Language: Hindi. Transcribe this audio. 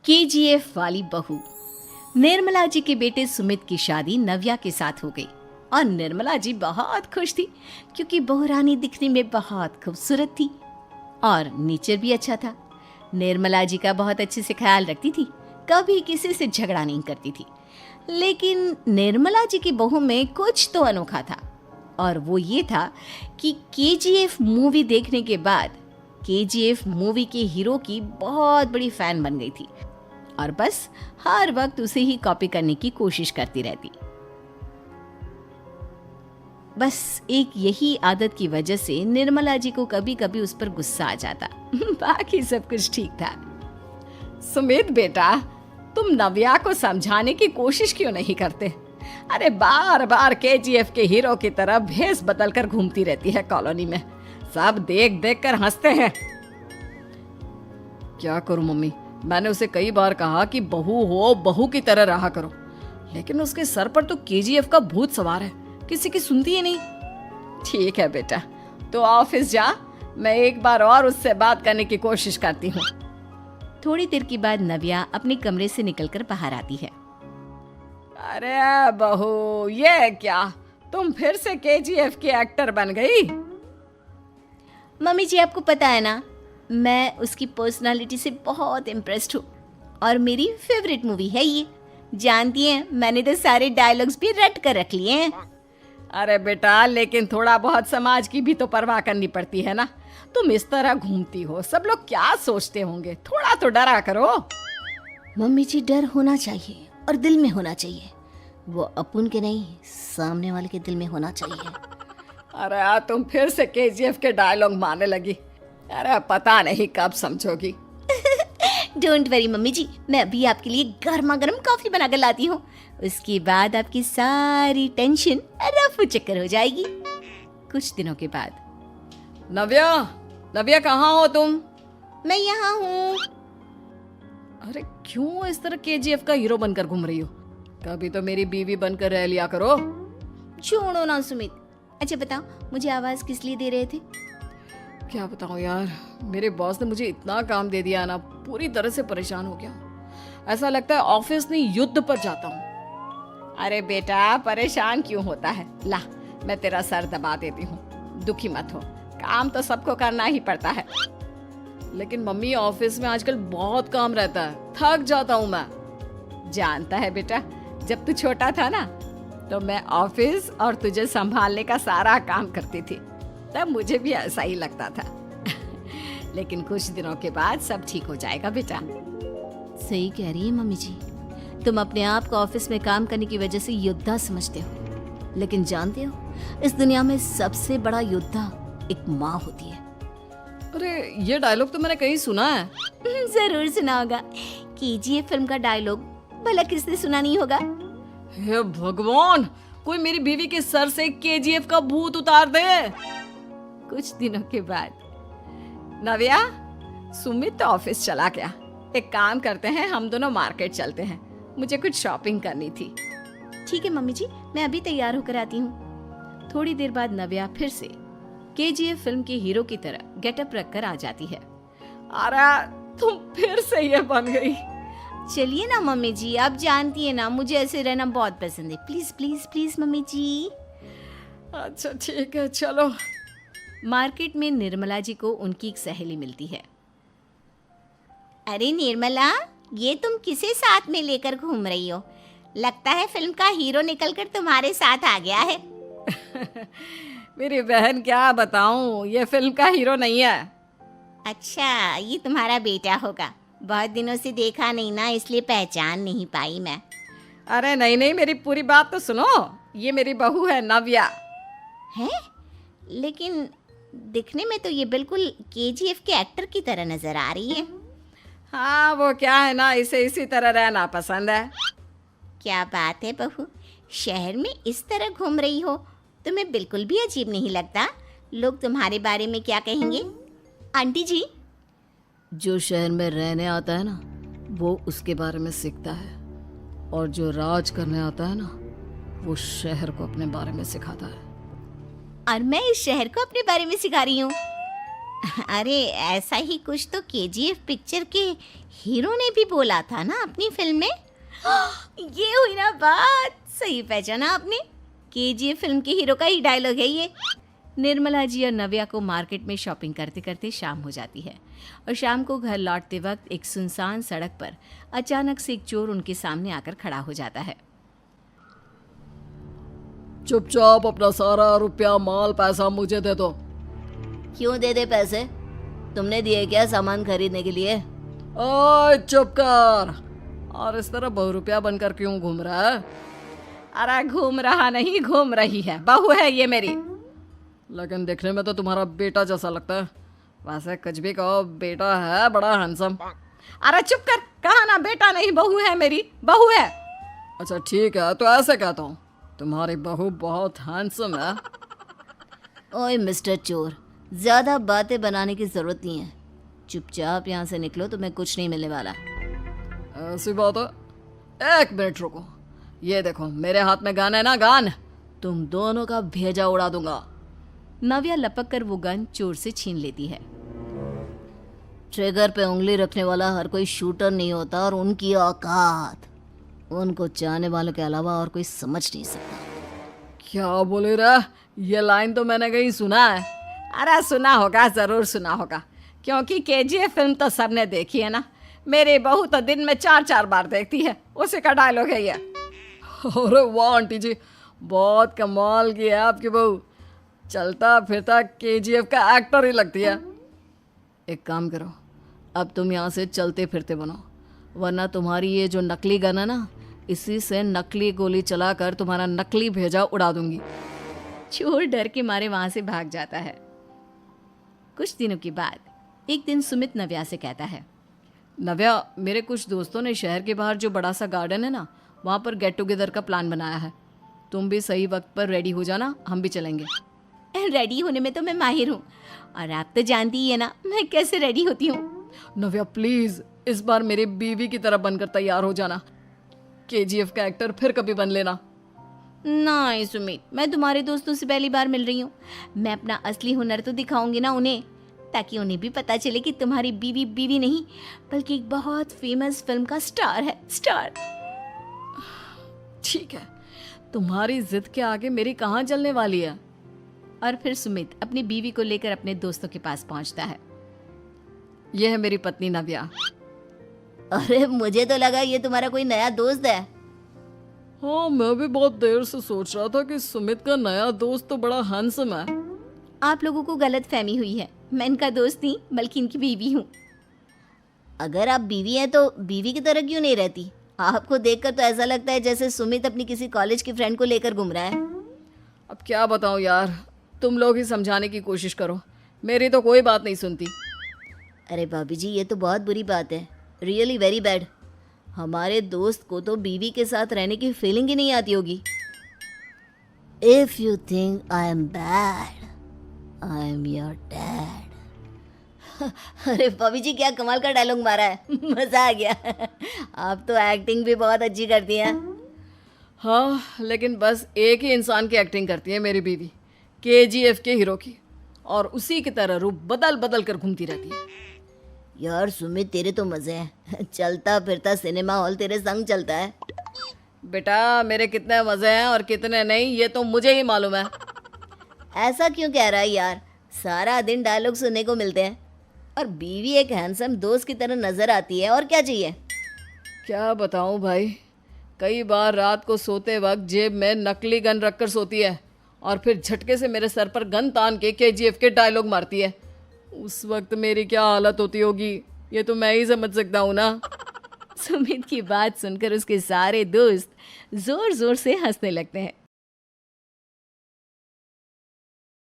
केजीएफ वाली बहू। निर्मला जी के बेटे सुमित की शादी नव्या के साथ हो गई और निर्मला जी बहुत खुश थी क्योंकि बहू रानी दिखने में बहुत खूबसूरत थी और नेचर भी अच्छा था। निर्मला जी का बहुत अच्छे से ख्याल रखती थी, कभी किसी से झगड़ा नहीं करती थी। लेकिन निर्मला जी की बहू में कुछ तो अनोखा था और वो ये था कि केजीएफ मूवी देखने के बाद केजीएफ मूवी के हीरो की बहुत बड़ी फैन बन गई थी और बस हर वक्त उसे ही कॉपी करने की कोशिश करती रहती। बस एक यही आदत की वजह से निर्मला जी को कभी कभी उस पर गुस्सा आ जाता। बाकी सब कुछ ठीक था। सुमित बेटा, तुम नव्या को समझाने की कोशिश क्यों नहीं करते? अरे बार बार केजीएफ के हीरो की तरह भेस बदलकर घूमती रहती है कॉलोनी में। सब देख देख कर हंसते हैं। क्या करूं मम्मी, मैंने उसे कई बार कहा कि बहू हो, बहू की तरह रहा करो, लेकिन उसके सर पर तो केजीएफ का भूत सवार है, किसी की सुनती ही नहीं। ठीक है बेटा, तो ऑफिस जा, मैं एक बार और उससे बात करने की कोशिश करती हूँ। थोड़ी देर के बाद नव्या अपने कमरे से निकलकर बाहर आती है। अरे बहू, ये क्या, तुम फिर से केजीएफ की एक्टर बन गई? मम्मी जी, आपको पता है ना, मैं उसकी पर्सनालिटी से बहुत इम्प्रेस्ड हूँ और मेरी फेवरेट मूवी है ये। जानती हैं, मैंने तो सारे डायलॉग्स भी रट कर रख लिए हैं। अरे बेटा, लेकिन थोड़ा बहुत समाज की भी तो परवाह करनी पड़ती है ना। तुम इस तरह घूमती हो, सब लोग क्या सोचते होंगे, थोड़ा तो डरा करो। मम्मी जी, डर होना चाहिए और दिल में होना चाहिए। वो अपुन के नहीं, सामने वाले के दिल में होना चाहिए। अरे तुम फिर से केजीएफ के डायलॉग मारने लगी। अरे पता नहीं कब समझोगी। डोंट वरी मम्मी जी, मैं अभी आपके लिए गर्मा गर्म कॉफी बनाकर लाती हूँ। उसके बाद आपकी सारी टेंशन रफू चक्कर हो जाएगी। कुछ दिनों के बाद। नव्या, नव्या कहाँ हो तुम? मैं यहाँ हूँ। अरे क्यों इस तरह केजीएफ का हीरो बनकर घूम रही हो? कभी तो मेरी बीवी बनकर रह लिया करो। छोड़ो ना सुमित। अच्छा बताओ, मुझे आवाज किस लिए दे रहे थे? क्या बताऊं यार, मेरे बॉस ने मुझे इतना काम दे दिया ना, पूरी तरह से परेशान हो गया। ऐसा लगता है ऑफिस नहीं, युद्ध पर जाता हूँ। अरे बेटा, परेशान क्यों होता है? ला, मैं तेरा सर दबा देती हूँ, दुखी मत हो। काम तो सबको करना ही पड़ता है। लेकिन मम्मी, ऑफिस में आजकल बहुत काम रहता है, थक जाता हूँ मैं। जानता है बेटा, जब तू छोटा था ना, तो मैं ऑफिस और तुझे संभालने का सारा काम करती थी, तब मुझे भी ऐसा ही लगता था। लेकिन कुछ दिनों के बाद सब ठीक हो जाएगा बेटा। सही कह रही है मम्मी जी, तुम अपने आप को ऑफिस में काम करने की वजह से योद्धा समझते हो, लेकिन जानते हो, इस दुनिया में सबसे बड़ा योद्धा एक माँ होती है। अरे ये डायलॉग तो मैंने कहीं सुना है। जरूर सुना होगा। केजीएफ फिल्म का डायलॉग भला किसने सुना नहीं होगा? हे भगवान, कोई मेरी बीवी के सर से केजीएफ का भूत उतार दे। कुछ दिनों के बाद। नव्या, सुमित तो ऑफिस चला गया। एक काम करते हैं, हम दोनों मार्केट चलते हैं, मुझे कुछ शॉपिंग करनी थी। ठीक है मम्मी जी, मैं अभी तैयार होकर आती हूँ। थोड़ी देर बाद नव्या फिर से केजीएफ फिल्म के हीरो की तरह गेटअप रखकर आ जाती है। अरे तुम फिर से ये बन गई। चलिए ना मम्मी जी, आप जानती है ना, मुझे ऐसे रहना बहुत पसंद है। प्लीज प्लीज प्लीज मम्मी जी। अच्छा ठीक है, चलो। मार्केट में निर्मला जी को उनकी एक सहेली मिलती है। अरे निर्मला, ये तुम किसे साथ में लेकर घूम रही हो? लगता है फिल्म का हीरो निकलकर तुम्हारे साथ आ गया है। मेरी बहन, क्या बताऊं, ये फिल्म का हीरो नहीं है। अच्छा, ये तुम्हारा बेटा होगा। बहुत दिनों से देखा नहीं ना, इसलिए पहचान नहीं पाई मैं। अरे नहीं नहीं, मेरी पूरी बात तो सुनो। ये मेरी बहू है नव्या। है? लेकिन दिखने में तो ये बिल्कुल केजीएफ के एक्टर की तरह नजर आ रही है। हाँ, वो क्या है ना, इसे इसी तरह रहना पसंद है। क्या बात है बहू, शहर में इस तरह घूम रही हो, तुम्हें बिल्कुल भी अजीब नहीं लगता? लोग तुम्हारे बारे में क्या कहेंगे? आंटी जी, जो शहर में रहने आता है ना, वो उसके बारे में सीखता है, और जो राज करने आता है ना, वो शहर को अपने बारे में सिखाता है। और मैं इस शहर को अपने बारे में सिखा रही हूँ। अरे ऐसा ही कुछ तो केजीएफ पिक्चर के हीरो ने भी बोला था ना अपनी फिल्म में। ये हुई ना बात, सही पहचाना आपने। केजीएफ फिल्म के हीरो का ही डायलॉग है ये। निर्मला जी और नव्या को मार्केट में शॉपिंग करते करते शाम हो जाती है और शाम को घर लौटते वक्त एक सुनसान सड़क पर अचानक से एक चोर उनके सामने आकर खड़ा हो जाता है। चुपचाप अपना सारा रुपया माल पैसा मुझे दे दो। क्यों दे दे पैसे? तुमने दिए क्या सामान खरीदने के लिए? ओए चुप कर। और इस तरह बहुरुपया बनकर क्यों घूम रहा है? अरे घूम रहा नहीं, घूम रही है, बहू है ये मेरी। लेकिन देखने में तो तुम्हारा बेटा जैसा लगता है। वैसे कुछ भी कहो, बेटा है बड़ा हैंडसम। अरे चुप कर, कहा ना बेटा नहीं बहू है मेरी, बहू है। अच्छा ठीक है, तो ऐसे कहता हूँ, तुम्हारी बहू बहुत हैंडसम है। ओए मिस्टर चोर, ज्यादा बातें बनाने की जरूरत नहीं है। चुपचाप यहाँ से निकलो, तुम्हें कुछ नहीं मिलने वाला। ऐसी बात है? एक मिनट रुको, ये देखो मेरे हाथ में गन है ना, गन। तुम दोनों का भेजा उड़ा दूंगा। नव्या लपक कर वो गन चोर से छीन लेती है। ट्रिगर पे उंगली रखने वाला हर कोई शूटर नहीं होता, और उनकी औकात उनको चाहने वालों के अलावा और कोई समझ नहीं सकता। क्या बोले रे? ये लाइन तो मैंने कहीं सुना है। अरे सुना होगा, जरूर सुना होगा, क्योंकि केजीएफ फिल्म तो सबने देखी है ना। मेरी बहू तो दिन में 4-4 बार देखती है, उसी का डायलॉग है ये। अरे वाह आंटी जी, बहुत कमाल की है आपकी बहू। चलता फिरता केजीएफ का एक्टर ही लगती है। एक काम करो, अब तुम यहाँ से चलते फिरते बनो, वरना तुम्हारी ये जो नकली गन है ना, इसी से नकली गोली चलाकर तुम्हारा नकली भेजा उड़ा दूंगी। चोर डर के मारे वहां से भाग जाता है। कुछ दिनों के बाद एक दिन सुमित नव्या से कहता है, नव्या, मेरे कुछ दोस्तों ने शहर के बाहर जो बड़ा सा गार्डन है ना, वहाँ पर गेट टुगेदर का प्लान बनाया है। तुम भी सही वक्त पर रेडी हो जाना, हम भी चलेंगे। रेडी होने में तो मैं माहिर हूँ, और आप तो जानती ही है ना मैं कैसे रेडी होती हूँ। नव्या प्लीज, इस बार मेरी बीवी की तरह बनकर तैयार हो जाना। केजीएफ का एक्टर फिर कभी बन लेना। नहीं सुमित, मैं तुम्हारे दोस्तों से पहली बार मिल रही हूँ। मैं अपना असली हुनर तो दिखाऊंगी ना उन्हें, ताकि उन्हें भी पता चले कि तुम्हारी बीवी बीवी नहीं बल्कि एक बहुत फेमस फिल्म का स्टार है, स्टार। ठीक है, तुम्हारी जिद के आगे मेरी कहाँ चलने वाली है। और फिर सुमित अपनी बीवी को लेकर अपने दोस्तों के पास पहुंचता है। यह है मेरी पत्नी नव्या। अरे मुझे तो लगा ये तुम्हारा कोई नया दोस्त है। हाँ, मैं भी बहुत देर से सोच रहा था कि सुमित का नया दोस्त तो बड़ा हैंडसम है। आप लोगों को गलत फहमी हुई है, मैं इनका दोस्त नहीं बल्कि इनकी बीवी हूँ। अगर आप बीवी हैं तो बीवी की तरह क्यों नहीं रहती? आपको देखकर तो ऐसा लगता है जैसे सुमित अपनी किसी कॉलेज की फ्रेंड को लेकर घूम रहा है। अब क्या बताऊँ यार, तुम लोग ही समझाने की कोशिश करो, मेरी तो कोई बात नहीं सुनती। अरे भाभी जी, ये तो बहुत बुरी बात है, रियली वेरी बैड। हमारे दोस्त को तो बीवी के साथ रहने की फीलिंग ही नहीं आती होगी। If you think I am bad, I am your dad. अरे भाभी जी, क्या कमाल का डायलॉग मारा है, मजा आ गया। आप तो एक्टिंग भी बहुत अच्छी करती हैं। हाँ, लेकिन बस एक ही इंसान की एक्टिंग करती है मेरी बीवी, केजीएफ के हीरो की, और उसी की तरह रूप बदल बदल कर घूमती रहती है। यार सुमित, तेरे तो मजे हैं, चलता फिरता सिनेमा हॉल तेरे संग चलता है। बेटा, मेरे कितने मजे हैं और कितने नहीं ये तो मुझे ही मालूम है। ऐसा क्यों कह रहा है यार, सारा दिन डायलॉग सुनने को मिलते हैं, और बीवी एक हैंडसम दोस्त की तरह नजर आती है, और क्या चाहिए। क्या बताऊं भाई, कई बार रात को सोते वक्त जेब में नकली गन रखकर सोती है और फिर झटके से मेरे सर पर गन तान के केजीएफ के डायलॉग मारती है। उस वक्त मेरी क्या हालत होती होगी ये तो मैं ही समझ सकता हूँ ना। सुमित की बात सुनकर उसके सारे दोस्त जोर जोर से हंसने लगते हैं।